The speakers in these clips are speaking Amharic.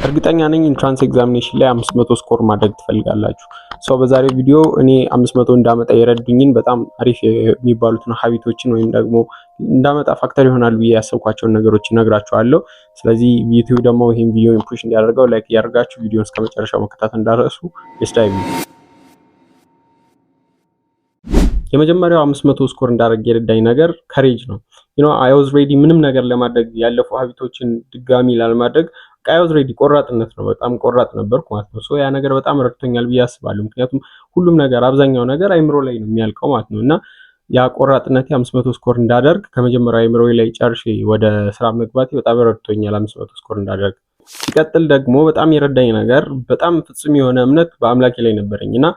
እርግጠኛ ነኝ ኢንትራንስ ኤግዛሚኔሽን ላይ 500 ስኮር ማድረግ ትፈልጋላችሁ። ሶ በዛሬው ቪዲዮ እኔ 500 እንዳመጣ የረዱኝን በጣም አሪፍ የሚባሉትን ሀቢቶችን ወይም ደግሞ እንዳመጣ ፋክተር ይሆናል ብዬ ያሰብኳቸውን ነገሮች እነግራችኋለሁ። ስለዚህ ዩቲዩብ ደግሞ ይሄን ቪዲዮ ፑሽ እንዲያደርገው ላይክ ያደርጋችሁ ቪዲዮን እስከመጨረሻው መከታተል እንዳትረሱ። ሌትስ የመጀመሪያው 500 ስኮር እንዳደረግ የረዳኝ ነገር ከሬጅ ነው። አይ ዋዝ ሬዲ ምንም ነገር ለማድረግ ያለፉ ሀቢቶችን ድጋሚ ላለማድረግ አይ ዋዝ ሬዲ ቆራጥነት ነው። በጣም ቆራጥ ነበርኩ ማለት ነው። ሶ ያ ነገር በጣም ረድቶኛል ብዬ አስባለሁ። ምክንያቱም ሁሉም ነገር አብዛኛው ነገር አይምሮ ላይ ነው የሚያልቀው ማለት ነው እና ያ ቆራጥነቴ 500 ስኮር እንዳደርግ ከመጀመሪያው አይምሮ ላይ ጨርሼ ወደ ስራ መግባቴ በጣም ረድቶኛል 500 ስኮር እንዳደርግ። ሲቀጥል ደግሞ በጣም የረዳኝ ነገር በጣም ፍጹም የሆነ እምነት በአምላኬ ላይ ነበረኝ እና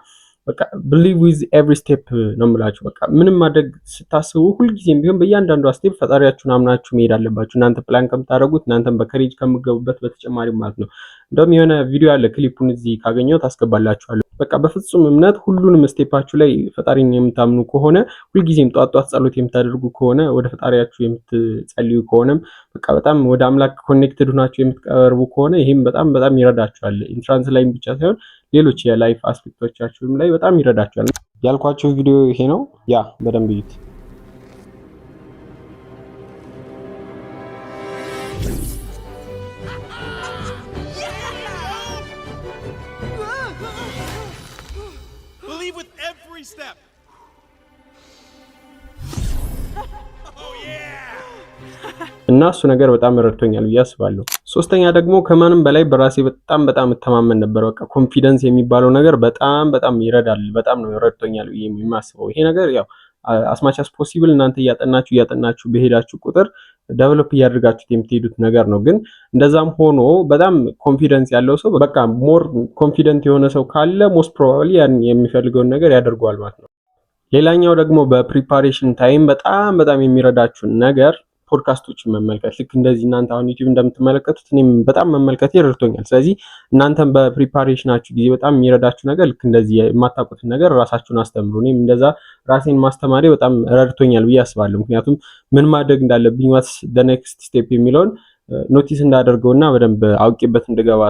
በቃ believe with every step ነው የምላችሁ። በቃ ምንም ማድረግ ስታስቡ ሁልጊዜም ቢሆን በእያንዳንዷ ስቴፕ ፈጣሪያችሁን አምናችሁ መሄድ አለባችሁ። እናንተ ፕላን ከምታደርጉት እናንተም በከሬጅ ከምትገቡበት በተጨማሪ ማለት ነው። እንደውም የሆነ ቪዲዮ ያለ ክሊፑን እዚህ ካገኘው ታስገባላችኋለሁ። በቃ በፍጹም እምነት ሁሉንም ስቴፓችሁ ላይ ፈጣሪን የምታምኑ ከሆነ ሁልጊዜም ጧት ጸሎት የምታደርጉ ከሆነ ወደ ፈጣሪያችሁ የምትጸልዩ ከሆነም በቃ በጣም ወደ አምላክ ኮኔክትድ ሆናችሁ የምትቀርቡ ከሆነ ይሄም በጣም ይረዳችኋል። ኢንትራንስ ላይም ብቻ ሳይሆን ሌሎች የላይፍ አስፔክቶቻችሁም ላይ በጣም ይረዳችኋል። ያልኳችሁ ቪዲዮ ይሄ ነው። ያ በደንብ እዩት። Believe with every step. Oh yeah. እና እሱ ነገር በጣም ረድቶኛል ብዬ አስባለሁ። ሶስተኛ ደግሞ ከማንም በላይ በራሴ በጣም እተማመን ነበር። በቃ ኮንፊደንስ የሚባለው ነገር በጣም ይረዳል። በጣም ነው ረድቶኛል ብዬ የማስበው። ይሄ ነገር ያው as much as possible እናንተ እያጠናችሁ በሄዳችሁ ቁጥር ዴቨሎፕ እያደረጋችሁት የምትሄዱት ነገር ነው። ግን እንደዛም ሆኖ በጣም ኮንፊደንስ ያለው ሰው በቃ ሞር ኮንፊደንት የሆነ ሰው ካለ ሞስት ፕሮባብሊ ያን የሚፈልገውን ነገር ያደርገዋል ማለት ነው። ሌላኛው ደግሞ በፕሪፓሬሽን ታይም በጣም የሚረዳችሁ ነገር ፖድካስቶችን መመልከት። ልክ እንደዚህ እናንተ አሁን ዩቲዩብ እንደምትመለከቱት እኔም በጣም መመልከት ይረድቶኛል። ስለዚህ እናንተም በፕሪፓሬሽናችሁ ጊዜ በጣም የሚረዳችሁ ነገር ልክ እንደዚህ የማታውቁትን ነገር ራሳችሁን አስተምሩ። እኔም እንደዛ ራሴን ማስተማሪ በጣም ረድቶኛል ብዬ አስባለሁ። ምክንያቱም ምን ማድረግ እንዳለብኝ ዋትስ ዘ ኔክስት ስቴፕ የሚለውን ኖቲስ እንዳደርገውና በደንብ አውቄበት እንድገባ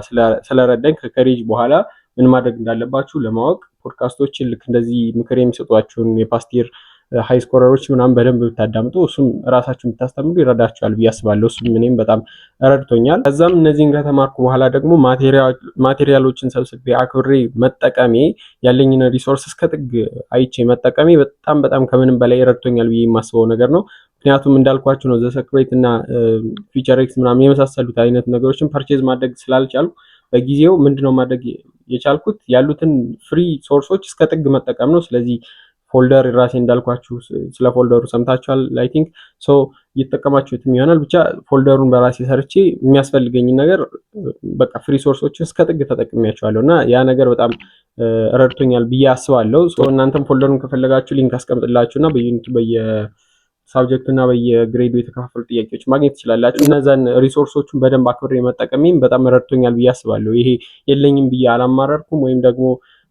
ስለረዳኝ ከከሬጅ በኋላ ምን ማድረግ እንዳለባችሁ ለማወቅ ፖድካስቶችን ልክ እንደዚህ ምክር የሚሰጧችሁን የፓስቲር ሃይ ስኮረሮች ምናምን በደንብ ብታዳምጡ እሱም ራሳችሁን ብታስተምሩ ይረዳችኋል ብዬ አስባለሁ። እሱም እኔም በጣም ረድቶኛል። ከዛም እነዚህን ከተማርኩ በኋላ ደግሞ ማቴሪያሎችን ሰብስቤ አክብሬ መጠቀሜ ያለኝን ሪሶርስ እስከ ጥግ አይቼ መጠቀሜ በጣም ከምንም በላይ ረድቶኛል ብዬ የማስበው ነገር ነው። ምክንያቱም እንዳልኳችሁ ነው ዘ ሰክሬት እና ፊቸር ኤክስ ምናምን የመሳሰሉት አይነት ነገሮችን ፐርቼዝ ማድረግ ስላልቻልኩ በጊዜው ምንድነው ማድረግ የቻልኩት ያሉትን ፍሪ ሶርሶች እስከ ጥግ መጠቀም ነው። ስለዚህ ፎልደር ራሴ እንዳልኳችሁ ስለ ፎልደሩ ሰምታችኋል አይ ቲንክ ሶ እየተጠቀማችሁትም ይሆናል። ብቻ ፎልደሩን በራሴ ሰርቼ የሚያስፈልገኝን ነገር በቃ ፍሪ ሶርሶችን እስከ ጥግ ተጠቅሜያቸዋለሁ እና ያ ነገር በጣም ረድቶኛል ብዬ አስባለሁ። ሶ እናንተም ፎልደሩን ከፈለጋችሁ ሊንክ አስቀምጥላችሁና በዩኒት በየሳብጀክት እና በየግሬዱ የተከፋፈሉ ጥያቄዎች ማግኘት ትችላላችሁ። እነዛን ሪሶርሶቹን በደንብ አክብሬ መጠቀሜም በጣም ረድቶኛል ብዬ አስባለሁ። ይሄ የለኝም ብዬ አላማረርኩም ወይም ደግሞ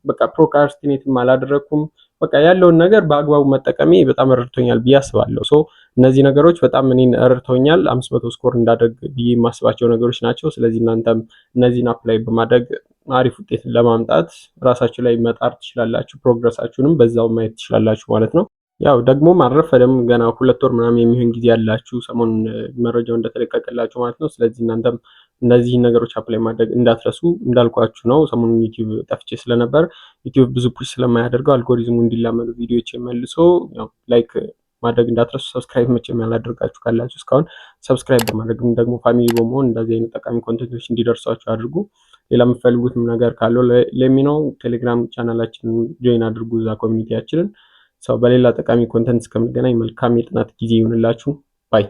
በቃ ፕሮካስቲኔትም አላደረኩም። በቃ ያለውን ነገር በአግባቡ መጠቀሜ በጣም ረድቶኛል ብዬ አስባለሁ። ሶ እነዚህ ነገሮች በጣም እኔን ረድቶኛል 500 ስኮር እንዳደርግ ብዬ የማስባቸው ነገሮች ናቸው። ስለዚህ እናንተም እነዚህን አፕላይ በማድረግ አሪፍ ውጤት ለማምጣት ራሳችሁ ላይ መጣር ትችላላችሁ። ፕሮግረሳችሁንም በዛው ማየት ትችላላችሁ ማለት ነው። ያው ደግሞ አልረፈደም፣ ገና 2 ወር ምናምን የሚሆን ጊዜ ያላችሁ ሰሞኑን መረጃው እንደተለቀቀላችሁ ማለት ነው። ስለዚህ እናንተም እነዚህ ነገሮች አፕላይ ማድረግ እንዳትረሱ። እንዳልኳችሁ ነው ሰሞኑን ዩቲዩብ ጠፍቼ ስለነበር ዩቲዩብ ብዙ ፑሽ ስለማያደርገው አልጎሪዝሙ እንዲላመዱ ቪዲዮዎች መልሶ ያው ላይክ ማድረግ እንዳትረሱ። ሰብስክራይብ መቼም ያላደርጋችሁ ካላችሁ እስካሁን ሰብስክራይብ በማድረግ ደግሞ ፋሚሊ በመሆን እንደዚህ አይነት ጠቃሚ ኮንቴንቶች እንዲደርሷችሁ አድርጉ። ሌላ የምትፈልጉትም ነገር ካለው ለሚኖ ቴሌግራም ቻናላችንን ጆይን አድርጉ፣ እዛ ኮሚኒቲያችንን። ሰው በሌላ ጠቃሚ ኮንቴንት እስከምንገናኝ መልካም የጥናት ጊዜ ይሁንላችሁ። ባይ